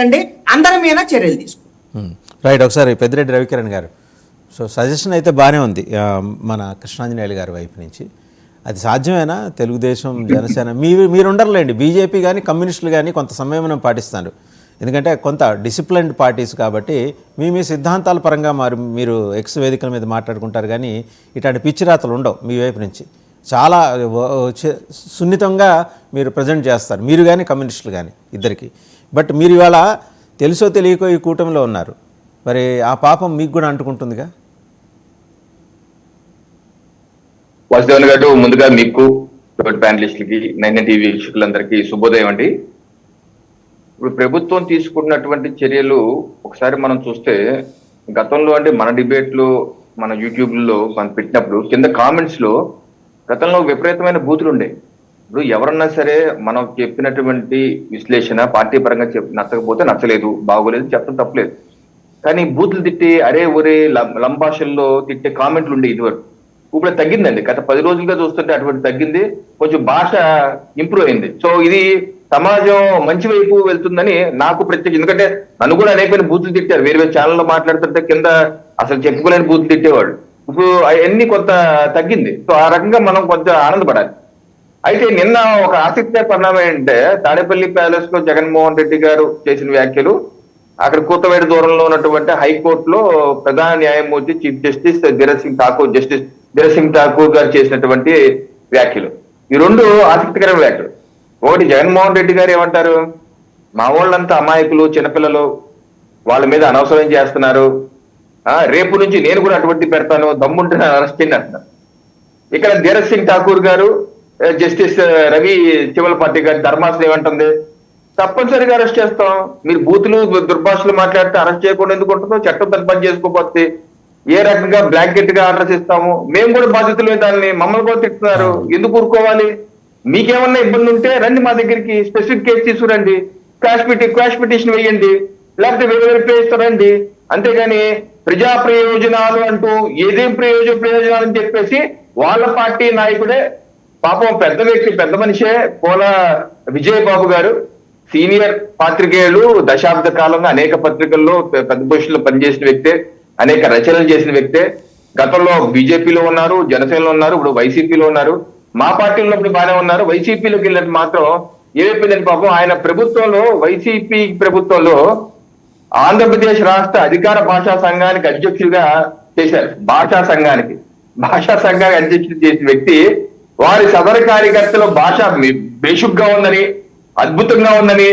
అందరి మీద చర్యలు తీసుకుంటాం. రైట్. ఒకసారి పెద్దిరెడ్డి రవికిరణ్ గారు, సో సజెషన్ అయితే బాగానే ఉంది మన కృష్ణాంజనేయులు గారి వైపు నుంచి. అది సాధ్యమేనా? తెలుగుదేశం, జనసేన మీరు ఉండరులేండి, బీజేపీ కానీ కమ్యూనిస్టులు కానీ కొంత సంయమనం పాటిస్తారు, ఎందుకంటే కొంత డిసిప్లైన్డ్ పార్టీస్ కాబట్టి మీ సిద్ధాంతాల పరంగా మీరు ఎక్స్ వేదికల మీద మాట్లాడుకుంటారు, కానీ ఇట్లాంటి పిచ్చిరాతలు ఉండవు మీ వైపు నుంచి. చాలా సున్నితంగా మీరు ప్రజెంట్ చేస్తారు, మీరు కానీ కమ్యూనిస్టులు కానీ ఇద్దరికి. బట్ మీరు ఇవాళ తెలుసో తెలియకో ఈ కూటమిలో ఉన్నారు, మరి ఆ పాపం మీకు కూడా అంటుకుంటుందిగా. వాసుదేవన్ గారు, ముందుగా మీకు ప్యానలిస్టులకి 9 టీవీ వీక్షకులందరికీ శుభోదయం అండి. ఇప్పుడు ప్రభుత్వం తీసుకున్నటువంటి చర్యలు ఒకసారి మనం చూస్తే, గతంలో అంటే మన డిబేట్లు మన యూట్యూబ్లో మనం పెట్టినప్పుడు కింద కామెంట్స్ లో గతంలో విపరీతమైన బూతులు ఉండే. ఇప్పుడు ఎవరన్నా సరే మనం చెప్పినటువంటి విశ్లేషణ పార్టీ పరంగా నచ్చకపోతే నచ్చలేదు, బాగోలేదు చెప్పడం తప్పలేదు. కానీ బూతులు తిట్టి అరే ఒరే లంభాషల్లో తిట్టే కామెంట్లు ఉండే ఇదివరకు. ఇప్పుడు తగ్గిందండి, గత 10 రోజులుగా చూస్తుంటే అటువంటి తగ్గింది, కొంచెం భాష ఇంప్రూవ్ అయింది. సో ఇది సమాజం మంచి వైపు వెళ్తుందని నాకు ప్రత్యేక, ఎందుకంటే నన్ను కూడా అనేకమైన బూతులు తిట్టారు, వేరే వేరే ఛానల్లో మాట్లాడుతుంటే కింద అసలు చెప్పుకోలేని బూతులు తిట్టేవాడు. ఇప్పుడు అవన్నీ కొంత తగ్గింది. సో ఆ రకంగా మనం కొంచెం ఆనందపడాలి. అయితే నిన్న ఒక ఆసక్తికర పరిణామం ఏంటంటే, తాడేపల్లి ప్యాలెస్ లో జగన్మోహన్ రెడ్డి గారు చేసిన వ్యాఖ్యలు, అక్కడ కూతవేడి దూరంలో ఉన్నటువంటి హైకోర్టులో ప్రధాన న్యాయమూర్తి chief justice justice Dheeraj Singh Thakur గారు చేసినటువంటి వ్యాఖ్యలు, ఈ రెండు ఆసక్తికరమైన వ్యాఖ్యలు. ఒకటి, జగన్మోహన్ రెడ్డి గారు ఏమంటారు, మా వాళ్ళంతా అమాయకులు, చిన్నపిల్లలు, వాళ్ళ మీద అనవసరం చేస్తున్నారు, రేపు నుంచి నేను కూడా అటువంటి పెడతాను, దమ్ముంటే అరెస్ట్ చేయండి అంటున్నారు. ఇక్కడ ధీరజ్ సింగ్ ఠాకూర్ గారు, జస్టిస్ రవి చివలపాటి గారి ధర్మాసనం ఏమంటుంది, తప్పనిసరిగా అరెస్ట్ చేస్తాం, మీరు బూతులు దుర్భాషలు మాట్లాడితే అరెస్ట్ చేయకుండా ఎందుకు ఉంటుందో, చట్టం తన పని చేసుకోకపోతే ఏ రకంగా బ్లాంకెట్ గా ఆర్డర్స్ ఇస్తాము, మేము కూడా బాధ్యతలు, దాన్ని మమ్మల్ని కూడా తిట్టున్నారు, ఎందుకు ఊరుకోవాలి, మీకేమన్నా ఇబ్బంది ఉంటే రండి మా దగ్గరికి, స్పెసిఫిక్ కేసు తీసుకురండి, క్వాష్ పిటిషన్ వేయండి, లేకపోతే వేరే ప్రయోగిస్తారండి. అంతేగాని ప్రజా ప్రయోజనాలు అంటూ ఏదేం ప్రయోజనాలు అని చెప్పేసి వాళ్ళ పార్టీ నాయకుడే, పాపం పెద్ద వ్యక్తి, పెద్ద మనిషే, పోల విజయబాబు గారు, సీనియర్ పాత్రికేయులు, దశాబ్ద కాలంగా అనేక పత్రికల్లో పెద్ద పొజిషన్లో పనిచేసిన వ్యక్తే, అనేక రచనలు చేసిన వ్యక్తే, గతంలో బీజేపీలో ఉన్నారు, జనసేనలో ఉన్నారు, ఇప్పుడు వైసీపీలో ఉన్నారు, మా పార్టీలో ఉన్నప్పుడు బాగానే ఉన్నారు, వైసీపీలోకి వెళ్ళినట్టు మాత్రం ఏమైపోయిందని పాపం ఆయన ప్రభుత్వంలో, వైసీపీ ప్రభుత్వంలో ఆంధ్రప్రదేశ్ రాష్ట్ర అధికార భాషా సంఘానికి అధ్యక్షుడిగా చేశారు. భాషా సంఘానికి అధ్యక్షుడు చేసిన వ్యక్తి, వారి సదర కార్యకర్తలు భాష బేషుగ్గా ఉందని, అద్భుతంగా ఉందని,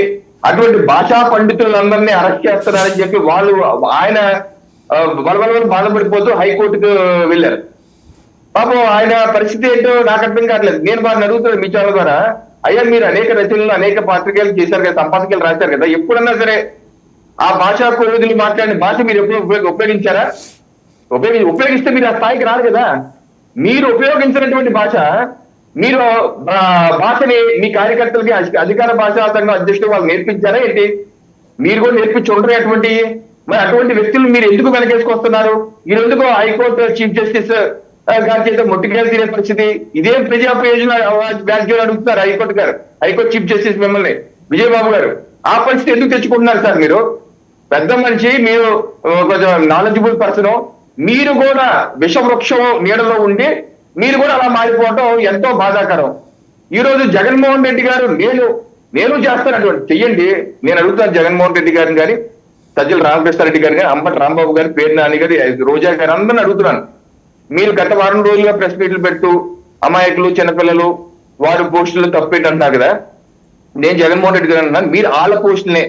అటువంటి భాషా పండితులందరినీ అరెస్ట్ చేస్తున్నారని చెప్పి ఆయన బాధపడిపోతూ హైకోర్టుకు వెళ్ళారు. పాపం ఆయన పరిస్థితి ఏంటో నాకు అర్థం కావట్లేదు. నేను వారిని అడుగుతున్నాను మీ ఛానల్ ద్వారా, అయ్యా మీరు అనేక రచనలు, అనేక పాత్రికలు చేశారు కదా, సంపాదకీయాలు రాశారు కదా, ఎప్పుడన్నా సరే ఆ భాషా కోవిదులు మాట్లాడిన భాష మీరు ఎప్పుడు ఉపయోగించారా? ఉపయోగిస్తే మీరు ఆ స్థాయికి రారు కదా. మీరు ఉపయోగించినటువంటి భాష, మీరు భాషని మీ కార్యకర్తలకి అధికార భాషా సంఘం అధ్యక్షుడు వాళ్ళు నేర్పించారా ఏంటి? మీరు కూడా నేర్పించి ఉండరు అటువంటి. మరి అటువంటి వ్యక్తులు మీరు ఎందుకు వెనకేసుకొస్తున్నారు? మీరు ఎందుకు హైకోర్టు చీఫ్ జస్టిస్ గారి చేత మొట్టికేలు తీరే పరిస్థితి? ఇదేం ప్రజా ప్రయోజన వ్యాఖ్యలు అడుగుతున్నారు హైకోర్టు చీఫ్ జస్టిస్ మిమ్మల్ని, విజయబాబు గారు. ఆ పరిస్థితి ఎందుకు తెచ్చుకుంటున్నారు సార్? మీరు పెద్ద మనిషి, మీరు కొంచెం నాలెడ్జబుల్ పర్సన్, మీరు కూడా విషవృక్షం నీడలో ఉండి మీరు కూడా అలా మారిపోవటం ఎంతో బాధాకరం. ఈ రోజు జగన్మోహన్ రెడ్డి గారు నేను చేస్తానటువంటి చెయ్యండి. నేను అడుగుతాను జగన్మోహన్ రెడ్డి గారిని కానీ, సజ్జల రామకృష్ణారెడ్డి గారిని కానీ, అంబటి రాంబాబు గారి, పేరు నాని గారి, రోజా గారు, అందరిని అడుగుతున్నాను. మీరు గత వారం రోజులుగా ప్రెస్ మీట్లు పెట్టు అమాయకులు, చిన్నపిల్లలు, వారి పోస్టులు తప్పేంటి అంటున్నారు కదా. నేను జగన్మోహన్ రెడ్డి గారు అంటున్నాను, మీరు వాళ్ళ పోస్టులనే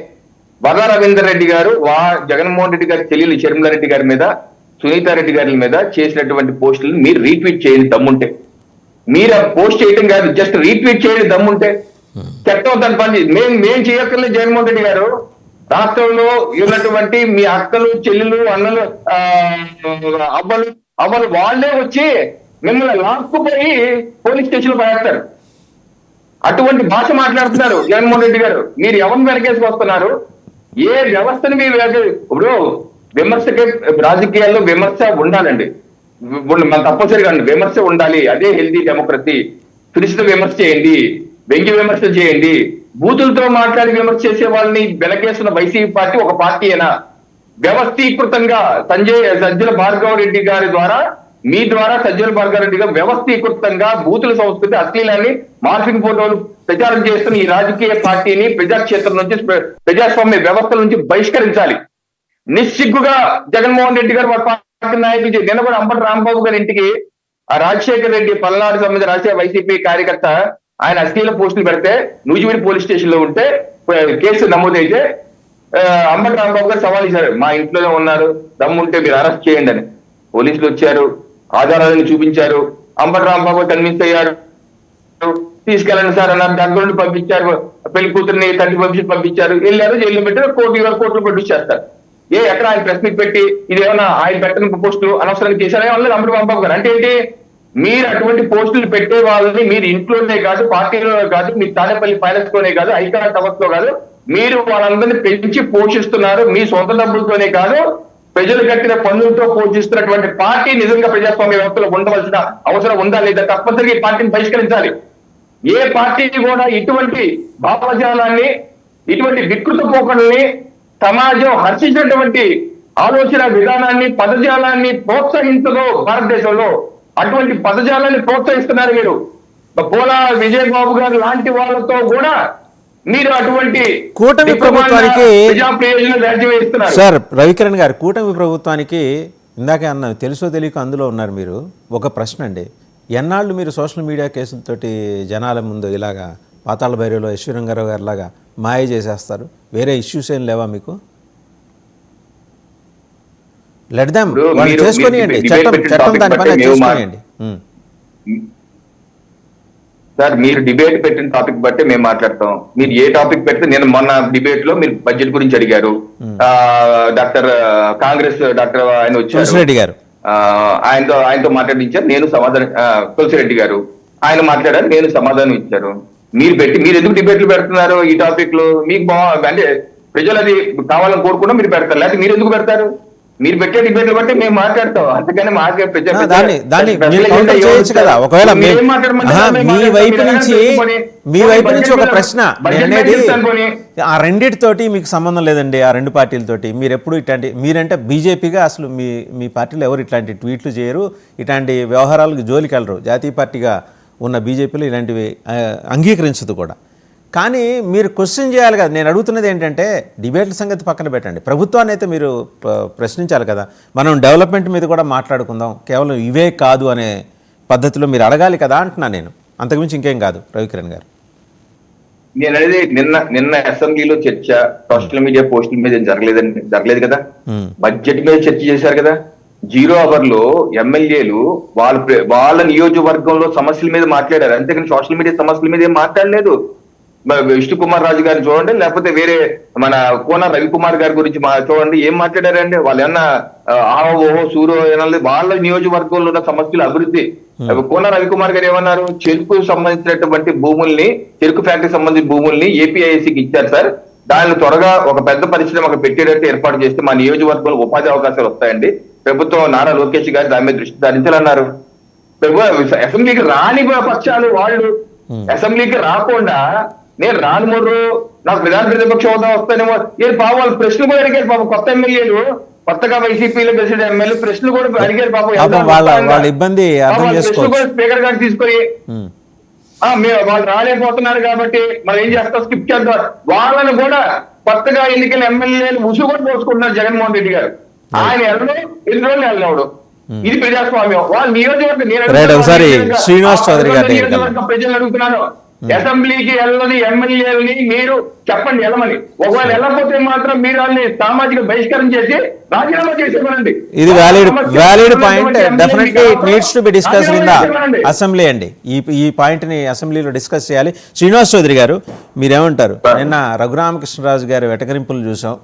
వరద రవీందర్ రెడ్డి గారు జగన్మోహన్ రెడ్డి గారి చెల్లెలు షర్మిలారెడ్డి గారి మీద, సునీతారెడ్డి గారి మీద చేసినటువంటి పోస్టులను మీరు రీట్వీట్ చేయండి దమ్ముంటే. మీరు ఆ పోస్ట్ చేయడం కాదు, జస్ట్ రీట్వీట్ చేయండి దమ్ముంటే. చట్టం తన పని మేము చేయక్కర్లేదు. జగన్మోహన్ రెడ్డి గారు రాష్ట్రంలో ఉన్నటువంటి మీ అక్కలు, చెల్లెలు, అన్నలు, అవ్వలు వాళ్ళే వచ్చి మిమ్మల్ని లాక్కుపోయి పోలీస్ స్టేషన్ లో పడేస్తారు. అటువంటి భాష మాట్లాడుతున్నారు జగన్మోహన్ రెడ్డి గారు. మీరు ఎవరిని వెనకేసుకొస్తున్నారు? ఏ వ్యవస్థను మీరు ఇప్పుడు విమర్శకే, రాజకీయాల్లో విమర్శ ఉండాలండి, మన తప్పనిసరిగా విమర్శ ఉండాలి. అదే హెల్దీ డెమోక్రసీ. ఫినిష్డ్ విమర్శ చేయండి, వ్యంగ్య విమర్శ చేయండి, బూతులతో మాట్లాడి విమర్శ చేసే వాళ్ళని వెనకేస్తున్న వైసీపీ పార్టీ ఒక పార్టీయేనా? వ్యవస్థీకృతంగా సజ్జల భార్గవ రెడ్డి గారి ద్వారా, మీ ద్వారా సజ్జల భార్గవ రెడ్డి గారు వ్యవస్థీకృతంగా బూతుల సంస్కృతి, అశ్లీలాన్ని, మార్ఫింగ్ ఫోటోలు ప్రచారం చేస్తున్న ఈ రాజకీయ పార్టీని ప్రజాక్షేత్రం నుంచి, ప్రజాస్వామ్య వ్యవస్థ నుంచి బహిష్కరించాలి. నిస్సిగ్గుగా జగన్మోహన్ రెడ్డి గారు వారి పార్టీ నాయకులు నిన్న కూడా అంబటి రాంబాబు గారి ఇంటికి ఆ రాజశేఖర్ రెడ్డి పల్నాడు సంబంధించిన రాజకీయ వైసీపీ కార్యకర్త ఆయన అశ్లీల పోస్టులు పెడితే నూజివీడి పోలీస్ స్టేషన్ లో ఉంటే కేసు నమోదైతే అంబటి రాంబాబు గారు సవాల్ ఇచ్చారు, మా ఇంట్లోనే ఉన్నారు, దమ్ముంటే మీరు అరెస్ట్ చేయండి అని. పోలీసులు వచ్చారు, ఆధారాలను చూపించారు, అంబటి రాంబాబు కన్విన్స్ అయ్యారు, తీసుకెళ్ళండి సార్ అన్నారు. దగ్గర పంపించారు, పెళ్లి కూతుర్ని తండ్రి పంపించారు, వెళ్ళారు, జైల్లో పెట్టారు, కోర్టులో పంపించేస్తారు. ఎక్కడ ఆయన ప్రెస్ మీట్ పెట్టి ఇదేమన్నా ఆయన పెట్టని పోస్టులు అనవసరంగా చేశారే వాళ్ళు అంబటి రాంబాబు గారు. అంటే ఏంటి, మీరు అటువంటి పోస్టులు పెట్టే వాళ్ళని మీరు ఇంట్లోనే కాదు, పార్టీలో కాదు, మీ తాడేపల్లి ప్యాలెస్ లోనే కాదు, ఐకాన్ టవర్స్ లో కాదు, మీరు వాళ్ళందరినీ పెంచి పోషిస్తున్నారు. మీ సొంత డబ్బులతోనే కాదు, ప్రజలు కట్టిన పన్నులతో పోషిస్తున్నటువంటి పార్టీ నిజంగా ప్రజాస్వామ్య వ్యవస్థలో ఉండవలసిన అవసరం ఉందా లేదా? తప్పనిసరిగా ఈ పార్టీని బహిష్కరించాలి. ఏ పార్టీ కూడా ఇటువంటి భావజాలాన్ని, ఇటువంటి వికృత పోకడల్ని, సమాజం హర్షించినటువంటి ఆలోచన విధానాన్ని, పదజాలాన్ని ప్రోత్సహించదు భారతదేశంలో. అటువంటి పదజాలాన్ని ప్రోత్సహిస్తున్నారు మీరు. పోలా విజయబాబు గారు లాంటి వాళ్ళతో కూడా మీరు అటువంటి కూటమి ప్రభుత్వానికి ఇస్తున్నారు. సార్ రవికిరణ్ గారు, కూటమి ప్రభుత్వానికి ఇందాకే అన్న తెలుసో తెలియక అందులో ఉన్నారు మీరు. ఒక ప్రశ్న అండి, ఎన్నాళ్ళు మీరు సోషల్ మీడియా కేసులతోటి జనాల ముందు ఇలాగా పాతాళ భైరవలో యశ్వరంగారావు గారు లాగా మాయ చేసేస్తారు? వేరే ఇష్యూస్ ఏం లేవా మీకు? లెట్ దెమ్ వాళ్ళు చేసుకొనియండి, చట్టం దాని పని చేసుకొనియండి. సార్ మీరు డిబేట్ పెట్టిన టాపిక్ బట్టి మేము మాట్లాడతాం. మీరు ఏ టాపిక్ పెడితే, నేను మొన్న డిబేట్ లో మీరు బడ్జెట్ గురించి అడిగారు, కాంగ్రెస్ డాక్టర్ ఆయన వచ్చారు, గారు ఆయనతో మాట్లాడించారు, నేను సమాధానం, తులసిరెడ్డి గారు ఆయన మాట్లాడారు, నేను సమాధానం ఇచ్చారు. మీరు ఎందుకు డిబేట్లు పెడుతున్నారు ఈ టాపిక్ లో? మీకు అంటే ప్రజలు అది కావాలని కోరుకున్నా మీరు పెడతారు, లేకపోతే మీరు ఎందుకు పెడతారు? మీరు పెట్టే డిబేట్లు బట్టి మేము మాట్లాడతాం, అంతకని మాకే ఒకవేళ మీ వైపు నుంచి ఒక ప్రశ్న అనేది, ఆ రెండింటితోటి మీకు సంబంధం లేదండి, ఆ రెండు పార్టీలతోటి మీరు ఎప్పుడు ఇట్లాంటి, మీరంటే బీజేపీగా అసలు మీ పార్టీలో ఎవరు ఇట్లాంటి ట్వీట్లు చేయరు, ఇట్లాంటి వ్యవహారాలకు జోలికి వెళ్ళరు. జాతీయ పార్టీగా ఉన్న బీజేపీలో ఇలాంటివి అంగీకరించదు కూడా. కానీ మీరు క్వశ్చన్ చేయాలి కదా. నేను అడుగుతున్నది ఏంటంటే, డిబేట్ల సంగతి పక్కన పెట్టండి, ప్రభుత్వాన్ని అయితే మీరు ప్రశ్నించాలి కదా. మనం డెవలప్మెంట్ మీద కూడా మాట్లాడుకుందాం, కేవలం ఇవే కాదు అనే పద్ధతిలో మీరు అడగాలి కదా అంటున్నా నేను. అంతకుమించి ఇంకేం కాదు రవికిరణ్ గారు. నేను అనేది నిన్న అసెంబ్లీలో చర్చ సోషల్ మీడియా పోస్టుల మీద జరగలేదు కదా. బడ్జెట్ మీద చర్చ చేశారు కదా. 0 అవర్ లో ఎమ్మెల్యేలు వాళ్ళ నియోజకవర్గంలో సమస్యల మీద మాట్లాడారు, అంతేకాని సోషల్ మీడియా సమస్యల మీద ఏం మాట్లాడలేదు. విష్ణు కుమార్ రాజు గారిని చూడండి, లేకపోతే వేరే మన కోన రవికుమార్ గారి గురించి చూడండి, ఏం మాట్లాడారండి? వాళ్ళు ఏమన్నా ఓహో సూరో ఏనాలి, వాళ్ళ నియోజకవర్గంలో ఉన్న సమస్యల అభివృద్ధి. కోన రవికుమార్ గారు ఏమన్నారు? చెరుకు సంబంధించినటువంటి భూముల్ని, చెరుకు ఫ్యాక్టరీ సంబంధించిన భూముల్ని ఏపీఐసికి ఇచ్చారు సార్, దాన్ని త్వరగా ఒక పెద్ద పరిశ్రమ పెట్టేటట్టు ఏర్పాటు చేస్తే మా నియోజకవర్గంలో ఉపాధి అవకాశాలు వస్తాయండి, ప్రభుత్వం నారా లోకేష్ గారు దాని మీద దృష్టి సారించాలన్నారు. అసెంబ్లీకి రాని పక్షాలు వాళ్ళు అసెంబ్లీకి రాకుండా నేను రాను మొర్రు, నాకు ప్రధాన ప్రతిపక్ష హోదా వస్తానేమో, పాపం వాళ్ళు ప్రశ్నలు కూడా అడిగారు. పాపం కొత్త ఎమ్మెల్యేలు, కొత్తగా వైసీపీలో ప్రెసిడెంట్ ఎమ్మెల్యే ప్రశ్నలు కూడా అడిగారు. పాపం ప్రశ్నలు కూడా స్పీకర్ గారు తీసుకొని వాళ్ళు రాలేకపోతున్నారు కాబట్టి మనం ఏం చేస్తాం, స్కిప్ చేద్దాం. వాళ్ళని కూడా కొత్తగా ఎన్నికల ఎమ్మెల్యేలు ఉసుగు కూడా పోసుకుంటున్నారు జగన్మోహన్ రెడ్డి గారు. ఆయన ఎన్ని రోజులు వెళ్ళినప్పుడు ఇది ప్రజాస్వామ్యం. వాళ్ళ నియోజకవర్గం ప్రజలు అడుగుతున్నాను, అసెంబ్లీకి వెళ్ళని ఎమ్మెల్యేలని మీరు చెప్పండి వెళ్ళమని. ఒకవేళ వెళ్ళకపోతే మాత్రం మీరు వాళ్ళని సామాజిక బహిష్కరణ చేసి రాజీనామా చేసేమనండి. ఇది valid point, definitely it needs to be discuss in the assembly అండి. ఈ పాయింట్ ని అసెంబ్లీలో డిస్కస్ చేయాలి. శ్రీనివాస్ చౌదరి గారు మీరేమంటారు? నిన్న రఘురామకృష్ణరాజు గారి వెటకరింపులు చూసాం.